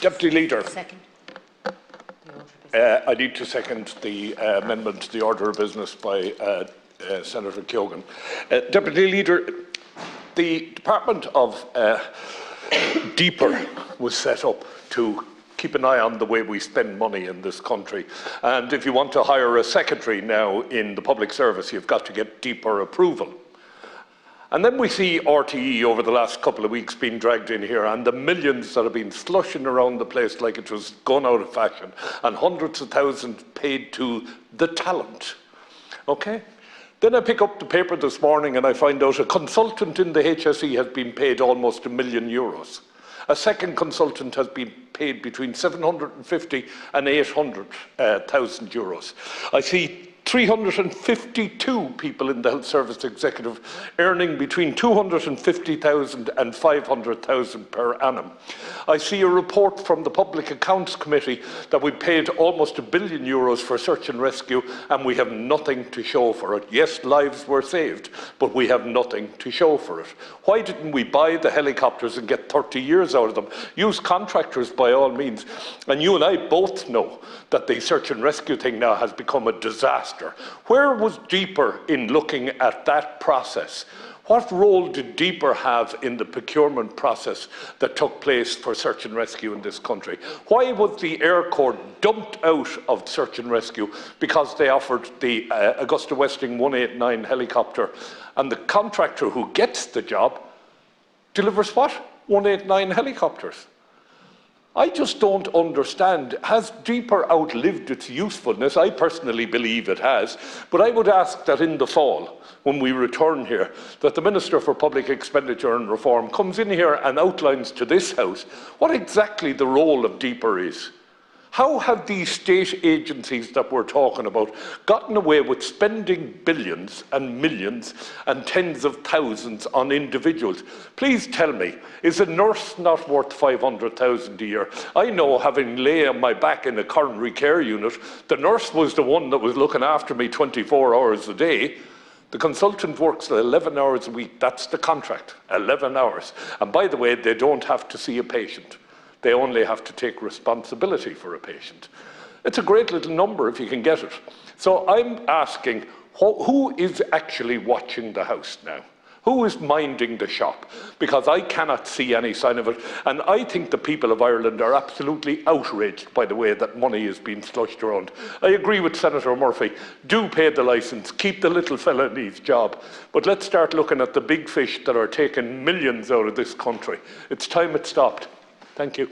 Deputy Leader. Second. I need to second the amendment to the order of business by Senator Keoghan. Deputy Leader, the Department of Deeper was set up to keep an eye on the way we spend money in this country. And if you want to hire a secretary now in the public service, you've got to get deeper approval. And then we see RTE over the last couple of weeks being dragged in here, and the millions that have been slushing around the place like it was gone out of fashion, and hundreds of thousands paid to the talent. Okay? Then I pick up the paper this morning and I find out a consultant in the HSE has been paid almost €1 million. A second consultant has been paid between 750 and 800,000 euros. I see 352 people in the Health Service Executive earning between 250,000 and 500,000 per annum. I see a report from the Public Accounts Committee that we paid almost €1 billion for search and rescue, and we have nothing to show for it. Yes, lives were saved, but we have nothing to show for it. Why didn't we buy the helicopters and get 30 years out of them? Use contractors by all means. And you and I both know that the search and rescue thing now has become a disaster. Where was Deeper in looking at that process? What role did Deeper have in the procurement process that took place for search and rescue in this country? Why was the Air Corps dumped out of search and rescue because they offered the Augusta Westing 189 helicopter, and the contractor who gets the job delivers what? 189 helicopters. I just don't understand. Has Deeper outlived its usefulness? I personally believe it has, but I would ask that in the fall, when we return here, that the Minister for Public Expenditure and Reform comes in here and outlines to this House what exactly the role of Deeper is. How have these state agencies that we're talking about gotten away with spending billions and millions and tens of thousands on individuals? Please tell me, is a nurse not worth 500,000 a year? I know, having lay on my back in a coronary care unit, the nurse was the one that was looking after me 24 hours a day. The consultant works 11 hours a week. That's the contract, 11 hours. And by the way, they don't have to see a patient. They only have to take responsibility for a patient. It's a great little number if you can get it. So I'm asking, who is actually watching the House now? Who is minding the shop? Because I cannot see any sign of it. And I think the people of Ireland are absolutely outraged by the way that money is being slushed around. I agree with Senator Murphy. Do pay the licence. Keep the little fella in his job. But let's start looking at the big fish that are taking millions out of this country. It's time it stopped. Thank you.